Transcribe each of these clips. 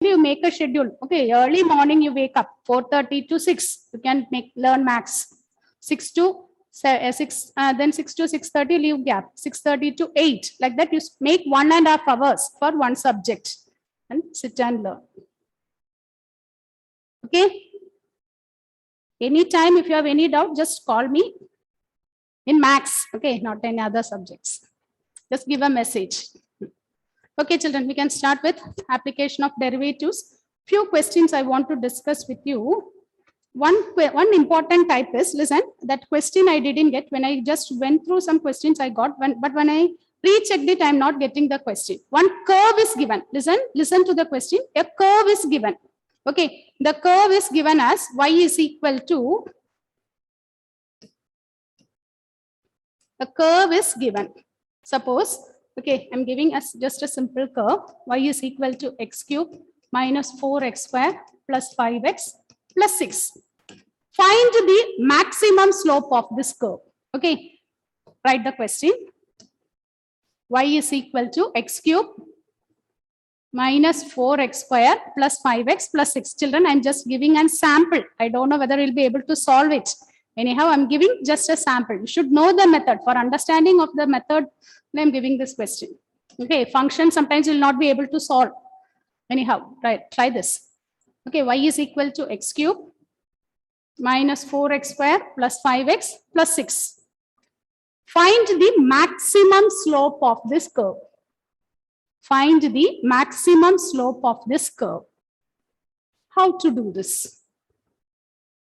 you make a schedule. Okay, early morning you wake up 4:30 to 6. You can learn max. 6 to 6, then 6 to 6:30 leave gap. 6:30 to 8. Like that, you make 1.5 hours for one subject and sit and learn. Okay. Anytime if you have any doubt, just call me in max. Okay, not any other subjects. Just give a message. Okay, children, we can start with application of derivatives. Few questions I want to discuss with you. One important type is, listen, that question I didn't get when I just went through some questions I got, but when I rechecked it, I'm not getting the question. One curve is given. Listen to the question. A curve is given. Okay, the curve is given as y is equal to, a curve is given. Suppose, okay, I'm giving us just a simple curve. Y is equal to x cube minus 4x square plus 5x plus 6. Find the maximum slope of this curve. Okay, write the question. Y is equal to x cube minus 4x square plus 5x plus 6. Children, I'm just giving a sample. I don't know whether you'll be able to solve it. Anyhow, I'm giving just a sample. You should know the method. For understanding of the method, I'm giving this question. Okay, function sometimes you'll not be able to solve. Anyhow, right, try this. Okay, y is equal to x cube minus 4x square plus 5x plus 6. Find the maximum slope of this curve. Find the maximum slope of this curve. How to do this?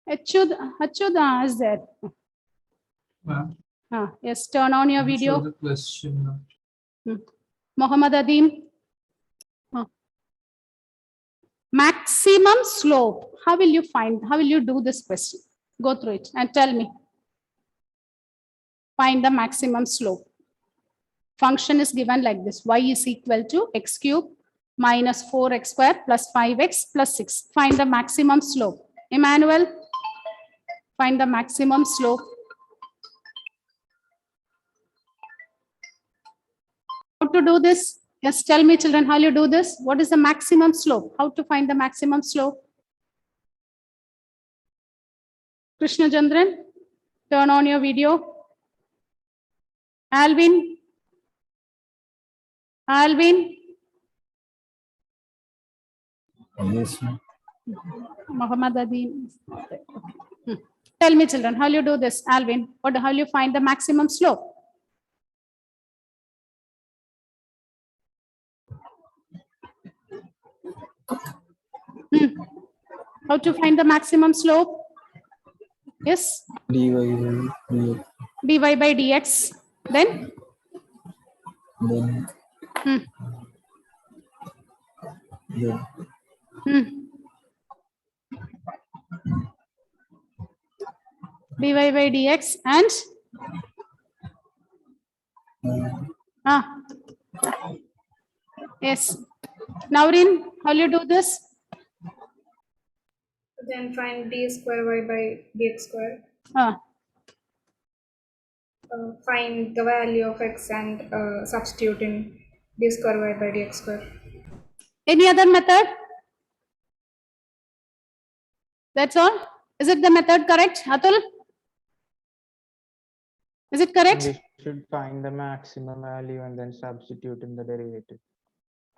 Achyuda is there. Yes, turn on your video. The question. Muhammad Adim. Maximum slope. How will you find? How will you do this question? Go through it and tell me. Find the maximum slope. Function is given like this. Y is equal to x cube minus 4x square plus 5x plus 6. Find the maximum slope. Emmanuel, find the maximum slope. How to do this? Yes, tell me, children, how you do this? What is the maximum slope? How to find the maximum slope? Krishna Chandran, turn on your video. Alvin. Yes, ma'am. Muhammad Adin. Tell me, children, how you do this? Alvin, how you find the maximum slope? How to find the maximum slope? Yes. dy by dx. Dy by dx. Then? Yeah. Dy by dx and? Yes. Naurin, how you do this? Then find d square y by dx square. Find the value of x and substitute in d square y by dx square. Any other method? That's all? Is it the method correct, Atul? Is it correct? We should find the maximum value and then substitute in the derivative.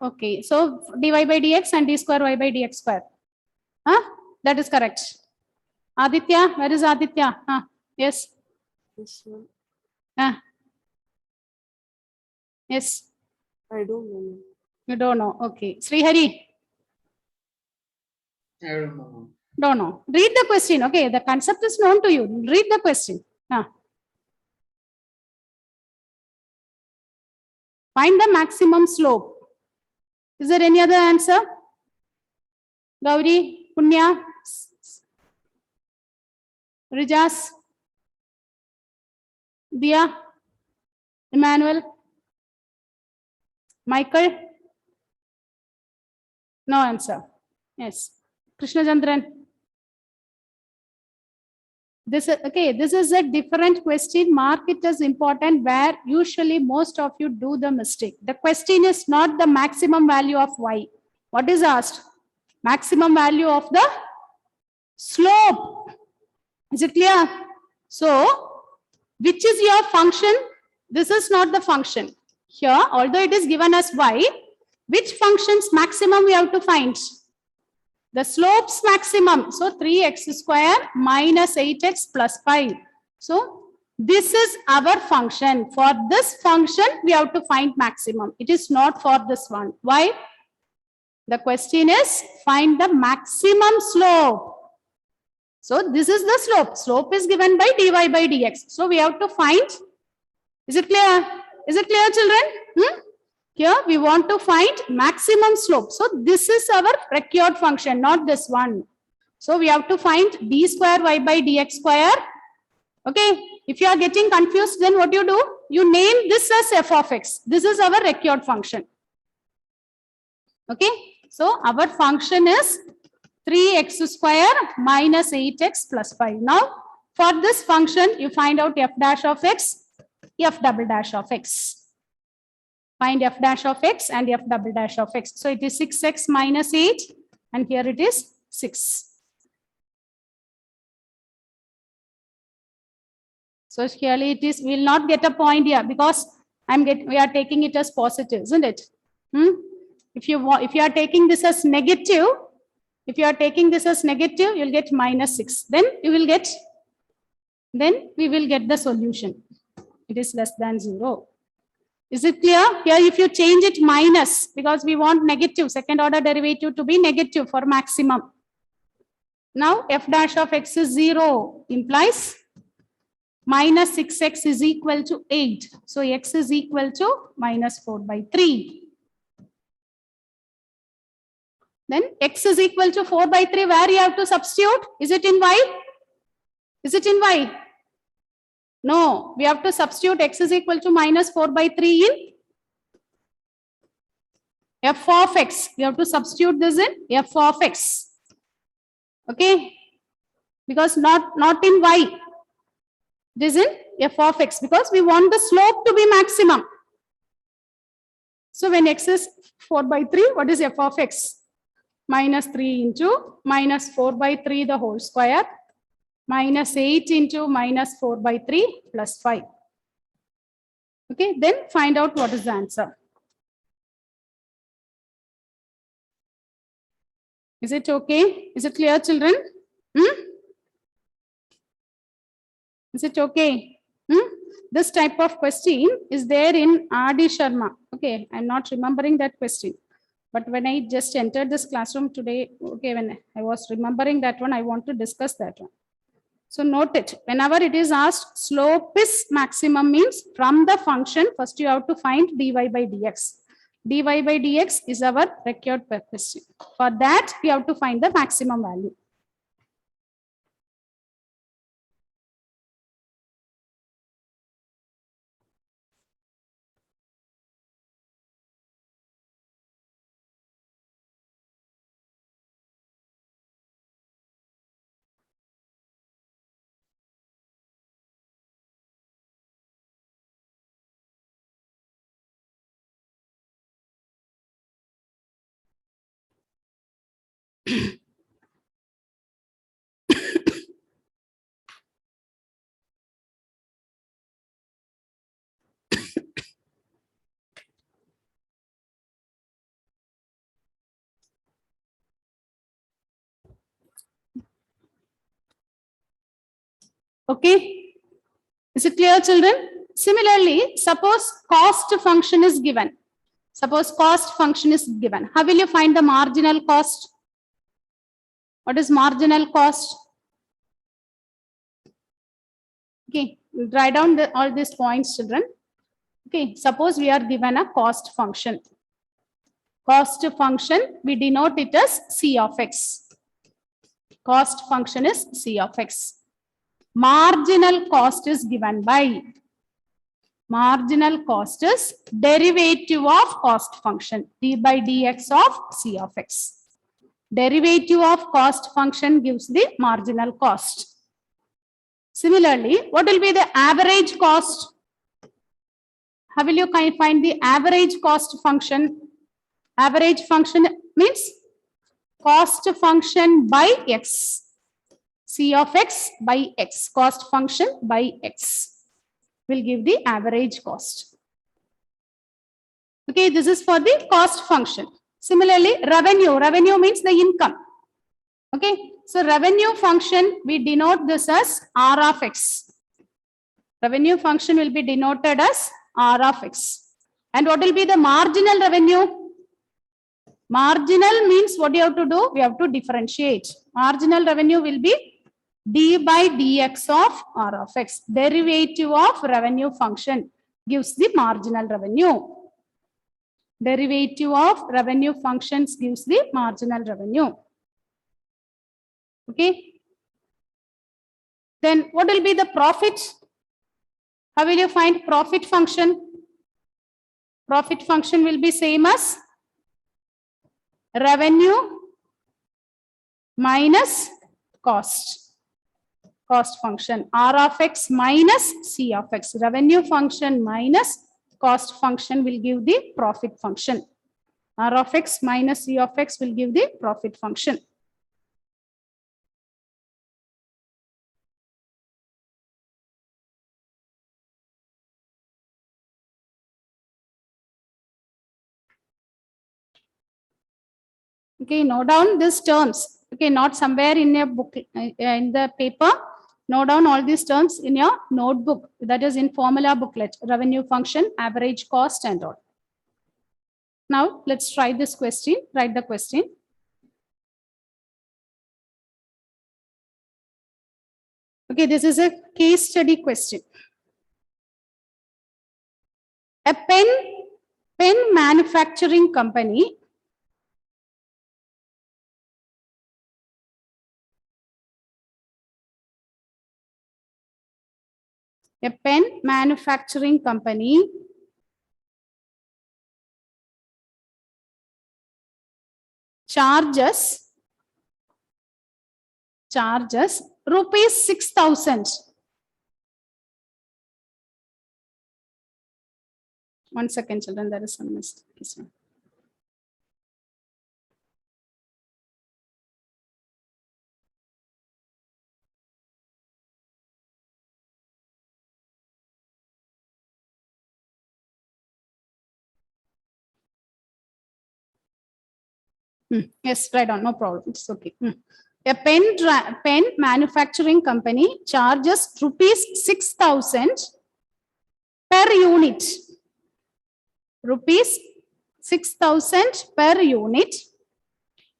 Okay, so dy by dx and d square y by dx square. That is correct. Aditya, where is Aditya? Yes. This one. Yes. I don't know. You don't know. Okay. Srihari. I don't know. Don't know. Read the question. Okay. The concept is known to you. Read the question. Find the maximum slope. Is there any other answer? Gauri, Punya, Rijas, Dia, Emmanuel, Michael? No answer. Yes. Krishna Chandran. This is a different question. Mark it as important, where usually most of you do the mistake. The question is not the maximum value of y. What is asked? Maximum value of the slope. Is it clear? So, which is your function? This is not the function. Here, although it is given as y, which function's maximum we have to find? The slope's maximum. So, 3x square minus 8x plus 5. So, this is our function. For this function, we have to find maximum. It is not for this one. Why? The question is, find the maximum slope. So, this is the slope. Slope is given by dy by dx. So, we have to find. Is it clear? Is it clear, children? Here, we want to find maximum slope. So, this is our required function, not this one. So, we have to find d square y by dx square. Okay. If you are getting confused, then what you do? You name this as f of x. This is our required function. Okay. So, our function is 3x square minus 8x plus 5. Now, for this function, you find out f dash of x, f double dash of x. Find f dash of x and f double dash of x. So, it is 6x minus 8 and here it is 6. So, clearly it is, we will not get a point here because we are taking it as positive, isn't it? If you are taking this as negative, you will get minus 6. Then we will get the solution. It is less than 0. Is it clear? Here, if you change it minus, because we want negative, second order derivative to be negative for maximum. Now, f dash of x is 0, implies minus 6x is equal to 8. So, x is equal to minus 4 by 3. Then x is equal to 4 by 3. Where you have to substitute? Is it in y? Is it in y? No, we have to substitute x is equal to minus 4 by 3 in f of x. We have to substitute this in f of x. Okay? Because not in y. This is in f of x because we want the slope to be maximum. So when x is 4 by 3, what is f of x? Minus 3 into minus 4 by 3 the whole square. Minus 8 into minus 4 by 3 plus 5. Okay, then find out what is the answer. Is it okay? Is it clear, children? Is it okay? This type of question is there in R.D. Sharma. Okay, I'm not remembering that question. But when I just entered this classroom today, okay, when I was remembering that one, I want to discuss that one. So note it. Whenever it is asked, slope is maximum means from the function, first you have to find dy by dx. Dy by dx is our required question. For that, we have to find the maximum value. Okay, is it clear, children? Similarly, suppose cost function is given. Suppose cost function is given. How will you find the marginal cost? What is marginal cost? Okay, write down all these points, children. Okay, suppose we are given a cost function. Cost function, we denote it as C of x. Cost function is C of x. Marginal cost is given by, marginal cost is derivative of cost function, d by dx of C of x. Derivative of cost function gives the marginal cost. Similarly, what will be the average cost? How will you find the average cost function? Average function means cost function by x. C of x by x, cost function by x will give the average cost. Okay, this is for the cost function. Similarly, revenue. Revenue means the income. Okay, so revenue function, we denote this as R of x. Revenue function will be denoted as R of x. And what will be the marginal revenue? Marginal means what you have to do? We have to differentiate. Marginal revenue will be d by dx of R of x. Derivative of revenue function gives the marginal revenue. Derivative of revenue functions gives the marginal revenue. Okay. Then what will be the profit? How will you find profit function? Profit function will be same as revenue minus cost. Cost function. R of x minus C of x. Revenue function minus cost function will give the profit function. R of x minus C of x will give the profit function. Okay, note down these terms. Okay, not somewhere in your book, in the paper. Note down all these terms in your notebook. That is in formula booklet. Revenue function, average cost and all. Now, let's try this question. Write the question. Okay, this is a case study question. A pen manufacturing company charges rupees 6,000. One second, children, there is some mistake. Yes, right on, no problem. It's okay. A pen manufacturing company charges rupees 6,000 per unit. Rupees 6,000 per unit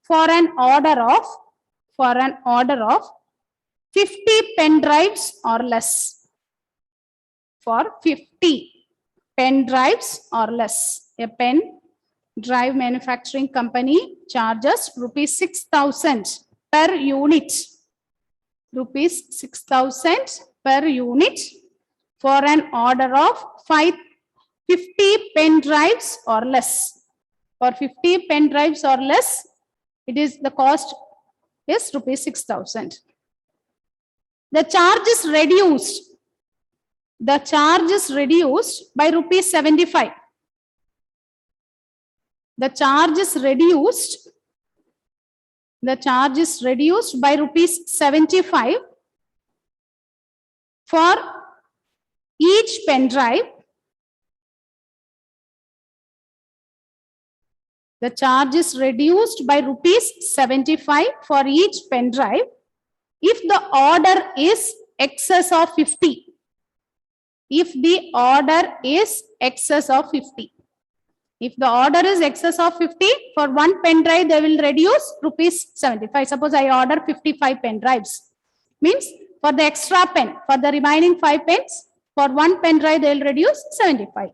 for an order of 50 pen drives or less. For 50 pen drives or less. A pen drive manufacturing company charges rupees 6,000 per unit. Rupees 6,000 per unit for an order of 50 pen drives or less. For 50 pen drives or less, it is the cost is rupees 6,000. The charge is reduced. The charge is reduced by rupees 75. The charge is reduced. The charge is reduced by rupees 75 for each pen drive. The charge is reduced by rupees 75 for each pen drive if the order is excess of 50. If the order is excess of 50. If the order is excess of 50, for one pen drive, they will reduce rupees 75. Suppose I order 55 pen drives. Means for the extra pen, for the remaining 5 pens, for one pen drive, they will reduce 75.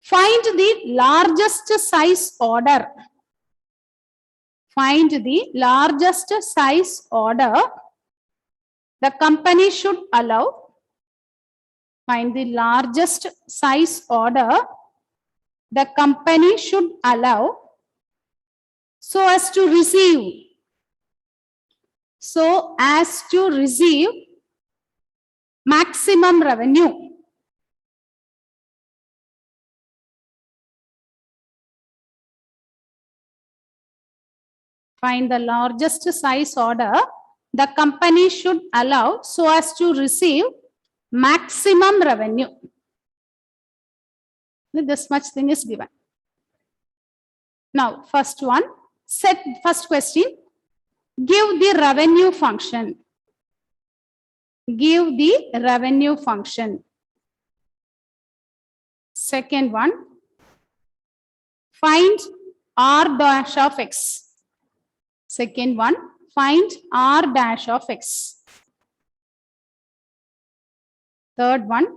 Find the largest size order. Find the largest size order the company should allow. Find the largest size order the company should allow so as to receive maximum revenue. Find the largest size order the company should allow so as to receive maximum revenue. This much thing is given. Now, first question, give the revenue function. Give the revenue function. Second one, find R dash of X. Second one, find R dash of X. Third one,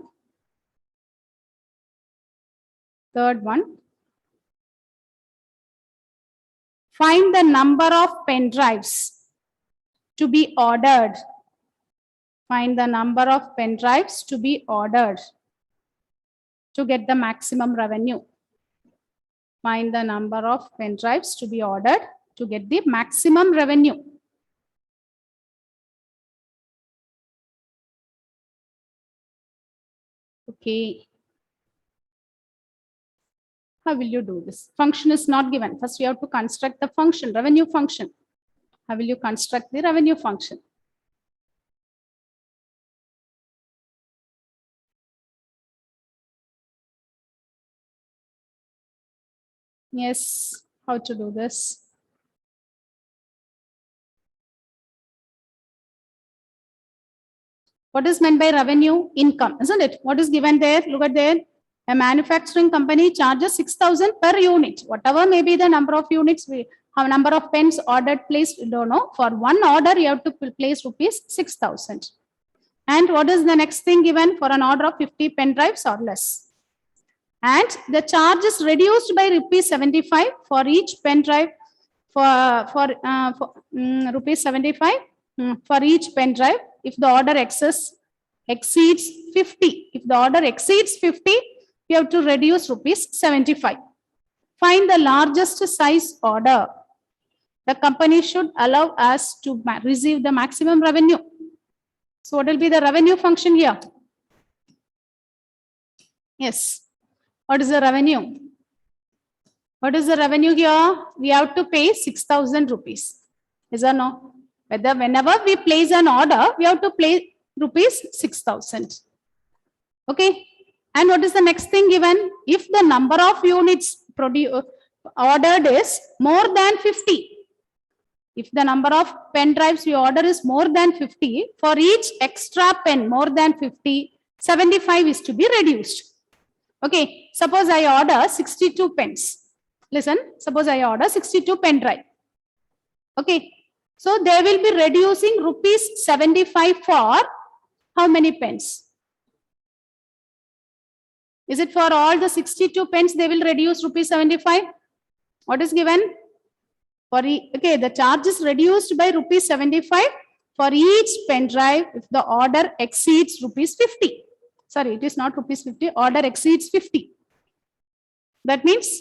find the number of pen drives to be ordered. Find the number of pen drives to be ordered to get the maximum revenue. Find the number of pen drives to be ordered to get the maximum revenue. Okay. How will you do this? Function is not given. First, you have to construct the function, revenue function. How will you construct the revenue function? Yes, how to do this? What is meant by revenue? Income, isn't it? What is given there? Look at there. A manufacturing company charges 6,000 per unit. Whatever may be the number of units, we have number of pens ordered, placed, we don't know. For one order, you have to place rupees 6,000. And what is the next thing given? For an order of 50 pen drives or less. And the charge is reduced by rupees 75 for each pen drive. Rupees 75 for each pen drive. If the order exceeds 50, if the order exceeds 50, you have to reduce rupees 75. Find the largest size order the company should allow us to receive the maximum revenue. So what will be the revenue function here? Yes. What is the revenue? What is the revenue here? We have to pay 6,000 rupees. Is or no? Whenever we place an order, we have to pay rupees 6,000. Okay. And what is the next thing given? If the number of units ordered is more than 50, if the number of pen drives we order is more than 50, for each extra pen more than 50, 75 is to be reduced. Okay, suppose I order 62 pens. Listen, suppose I order 62 pen drive. Okay, so they will be reducing rupees 75 for how many pens? Is it for all the 62 pens they will reduce rupees 75? What is given? Okay, the charge is reduced by rupees 75 for each pen drive if the order exceeds rupees 50. Sorry, it is not rupees 50, order exceeds 50. That means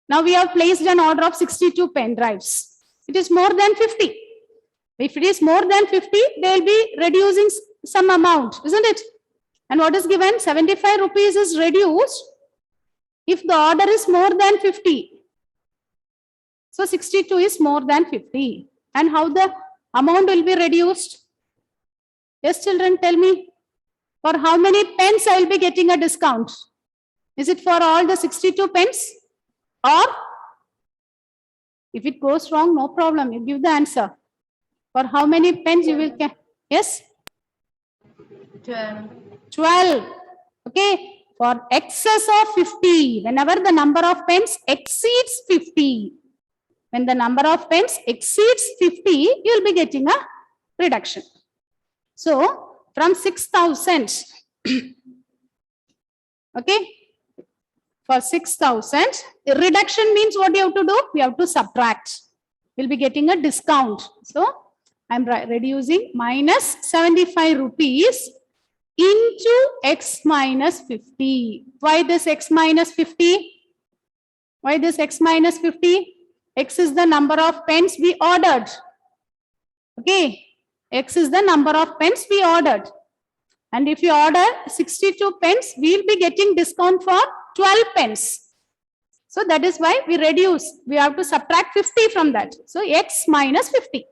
now we have placed an order of 62 pen drives. It is more than 50. If it is more than 50, they will be reducing some amount, isn't it? And what is given? 75 rupees is reduced if the order is more than 50. So 62 is more than 50. And how the amount will be reduced? Yes, children, tell me. For how many pens I will be getting a discount? Is it for all the 62 pens? Or if it goes wrong, no problem. You give the answer. For how many pens you will get? Yes? 12. Okay. For excess of 50, whenever the number of pens exceeds 50, when the number of pens exceeds 50, you will be getting a reduction. So, from 6,000, okay, for 6,000, the reduction means what you have to do? We have to subtract. We'll be getting a discount. So, I'm reducing minus 75 rupees into x minus 50. Why this x minus 50? Why this x minus 50? X is the number of pens we ordered. Okay. X is the number of pens we ordered. And if you order 62 pens, we will be getting discount for 12 pens. So that is why we reduce. We have to subtract 50 from that. So X minus 50.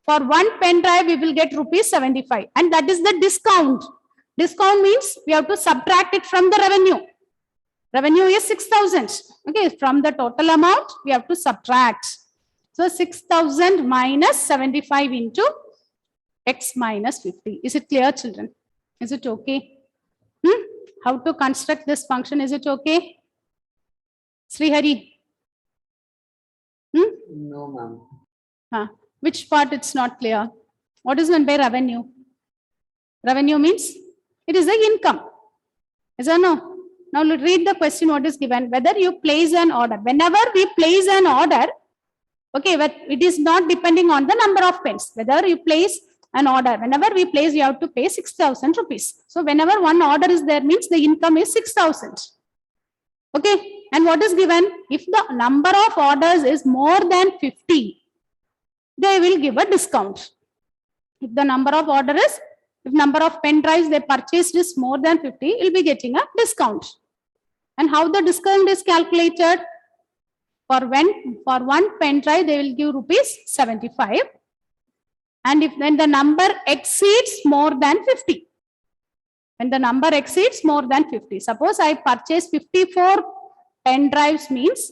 For one pen drive, we will get rupees 75. And that is the discount. Discount means we have to subtract it from the revenue. Revenue is 6,000. Okay, from the total amount, we have to subtract. So 6,000 minus 75 into X minus 50. Is it clear, children? Is it okay? How to construct this function? Is it okay? Srihari? No, ma'am. Which part it's not clear? What is meant by revenue? Revenue means it is the income. Is or no? Now read the question what is given. Whether you place an order. Whenever we place an order, okay, but it is not depending on the number of pens. Whether you place an order, whenever we place, you have to pay 6,000 rupees. So whenever one order is there means the income is 6,000. Okay. And what is given? If the number of orders is more than 50, they will give a discount. If the number of orders, if number of pen drives they purchased is more than 50, will be getting a discount. And how the discount is calculated? For one pen drive, they will give rupees 75. And if then the number exceeds more than 50. When the number exceeds more than 50. Suppose I purchase 54 pen drives means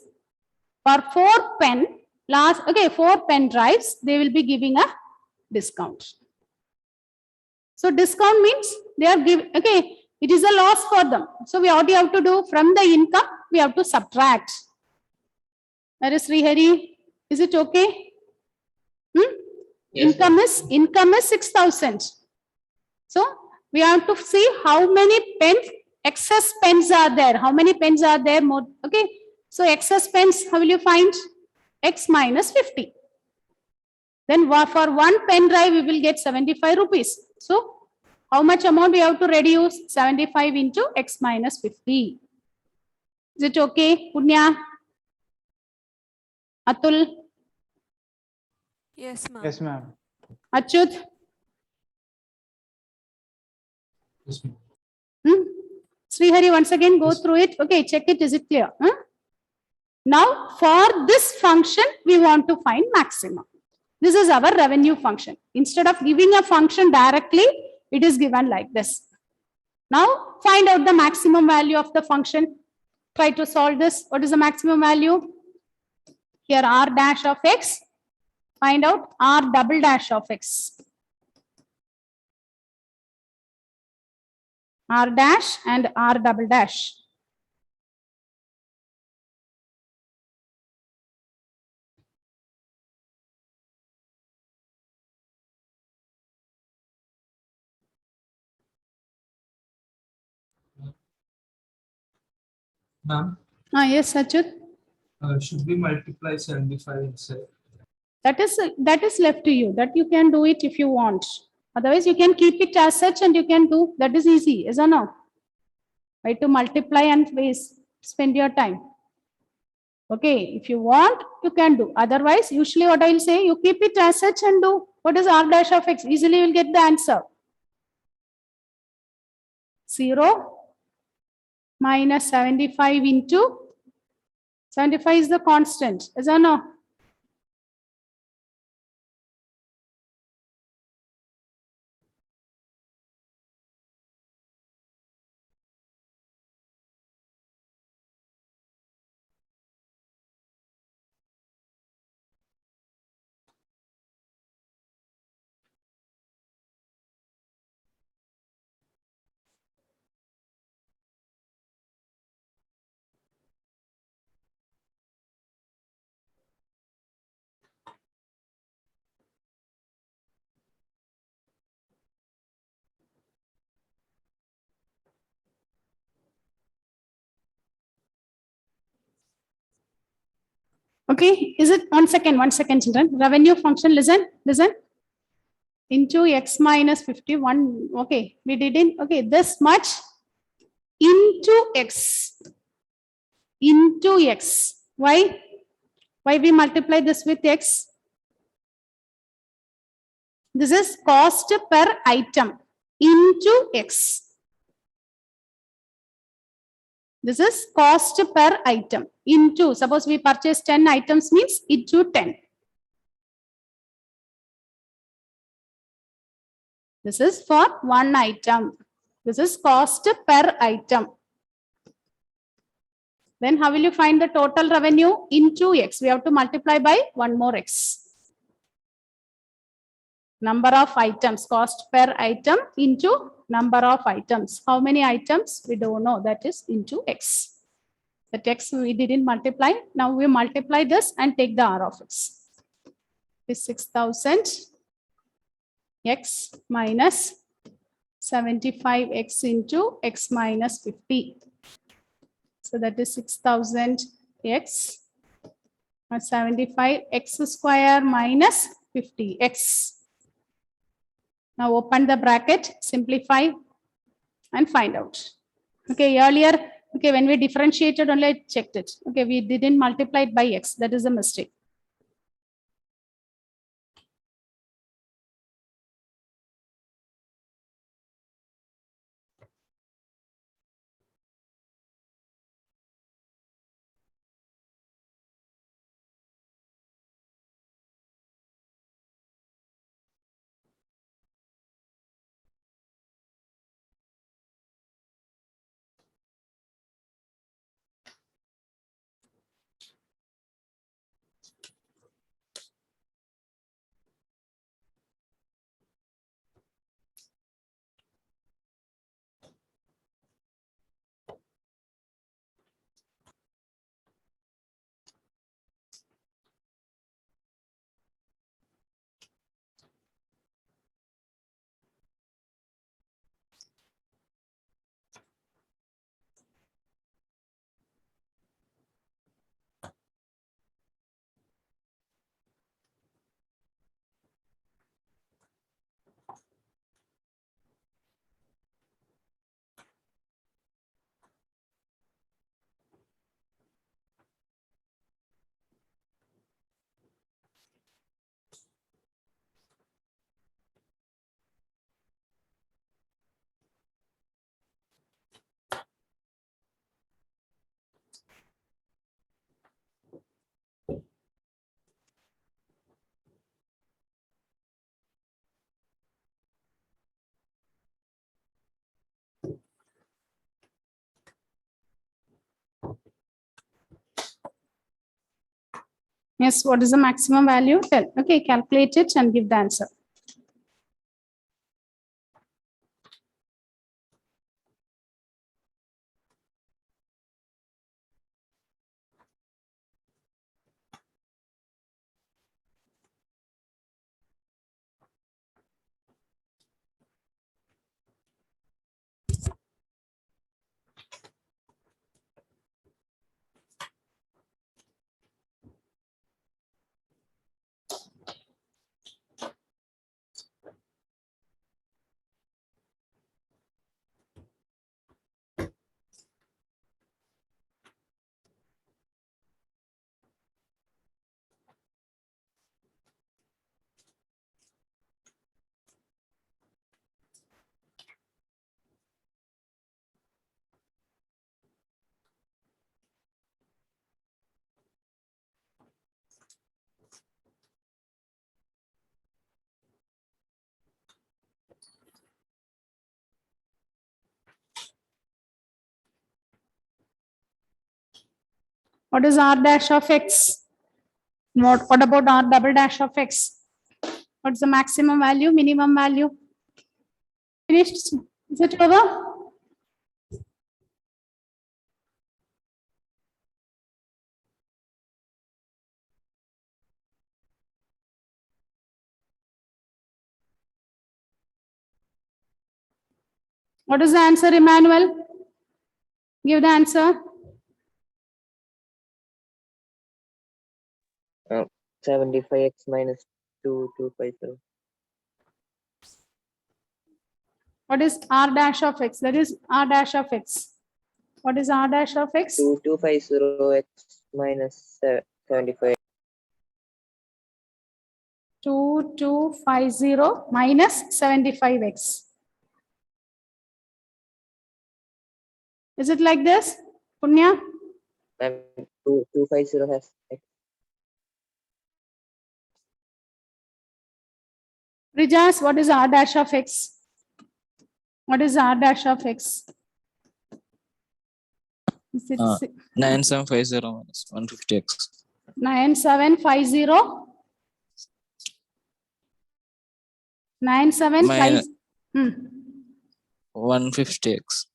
for 4 pen drives, they will be giving a discount. So discount means they are giving, okay, it is a loss for them. So what you have to do from the income, we have to subtract. That is Srihari. Is it okay? Yes, Income is 6,000. So we have to see how many pens, excess pens are there. How many pens are there more? Okay. So excess pens, how will you find? X minus 50. Then for one pen drive, we will get 75 rupees. So how much amount we have to reduce? 75 into X minus 50. Is it okay, Punya? Atul? Yes, ma'am. Yes, ma'am. Achyut? Yes, ma'am. Srihari, once again, go through it. Okay, check it. Is it clear? Now, for this function, we want to find maximum. This is our revenue function. Instead of giving a function directly, it is given like this. Now, find out the maximum value of the function. Try to solve this. What is the maximum value? Here, r dash of x. Find out r double dash of x. R dash and r double dash. Ma'am, Yes, Achyut. should we multiply 75 inside? That is left to you. That you can do it if you want. Otherwise, you can keep it as such and you can do. That is easy, is or no? Why to multiply and spend your time? Okay, if you want, you can do. Otherwise, usually what I will say, you keep it as such and do. What is r dash of x? Easily you will get the answer. 0 minus 75 into 75 is the constant, is or no? Okay, is it 1 second, children? Revenue function, listen. Into x minus 51. Okay, we did it. Okay, this much into x. Into x. Why? Why we multiply this with x? This is cost per item into x. This is cost per item into, suppose we purchase 10 items means into 10. This is for one item. This is cost per item. Then how will you find the total revenue? Into X. We have to multiply by one more X. Number of items, cost per item into number of items. How many items? We don't know. That is into X. The X we didn't multiply. Now we multiply this and take the R of X. This 6,000 X minus 75X into X minus 50. So that is 6,000 X 75 X square minus 50 X. Now open the bracket, simplify and find out. Okay, earlier, okay, when we differentiated only I checked it. Okay, we didn't multiply it by X. That is a mistake. Yes, what is the maximum value? Tell. Okay, calculate it and give the answer. What is R dash of X? What about R double dash of X? What's the maximum value, minimum value? Finished? Is it over? What is the answer, Emmanuel? Give the answer. 75x minus 2250. What is R dash of X? That is R dash of X. What is R dash of X? 2250x minus 75. 2250 minus 75X. Is it like this? Punya, Ma'am, 250 has X. Rijas, what is R dash of X? What is R dash of X? Is it 9750 minus 150x. 9750? 9750. Minus- 150x.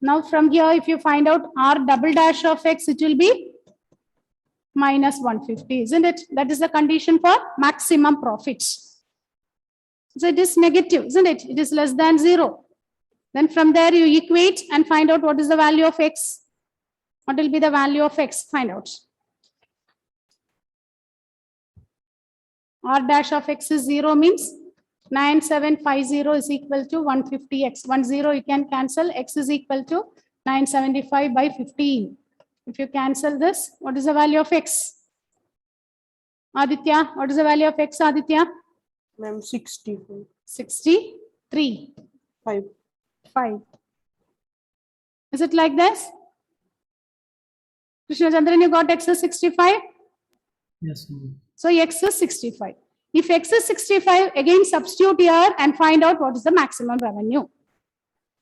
Now from here, if you find out R double dash of X, it will be minus 150, isn't it? That is the condition for maximum profits. So it is negative, isn't it? It is less than 0. Then from there you equate and find out what is the value of X. What will be the value of X? Find out. R dash of X is 0 means 9750 is equal to 150x. 10 you can cancel. X is equal to 975 by 15. If you cancel this, what is the value of X? Aditya, what is the value of X, Aditya? Ma'am, 65. 63. 5. 5. Is it like this? Krishna Chandran, you got X is 65? Yes, ma'am. So X is 65. If X is 65, again substitute here and find out what is the maximum revenue.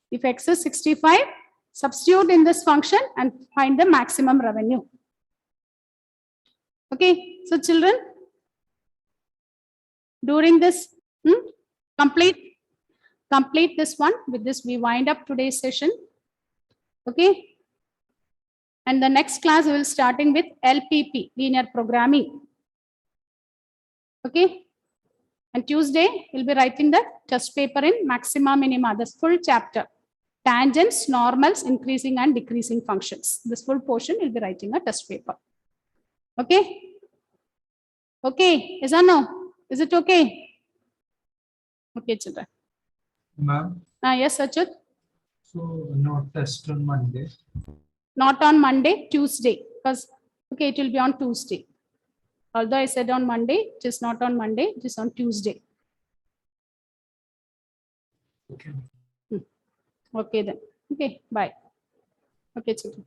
If X is 65, substitute in this function and find the maximum revenue. Okay, so children, during this, complete this one. With this, we wind up today's session. Okay. And the next class, we will starting with LPP, linear programming. Okay. And Tuesday, we'll be writing the test paper in maxima, minima, this full chapter. Tangents, normals, increasing and decreasing functions. This full portion, we'll be writing a test paper. Okay. Okay. Yes or no? Is it okay? Okay, children. Ma'am, Yes, Achut. so not test on Monday. Not on Monday, Tuesday. Because, okay, it will be on Tuesday. Although I said on Monday, it is not on Monday, it is on Tuesday. Okay. Okay then. Okay, bye. Okay, children.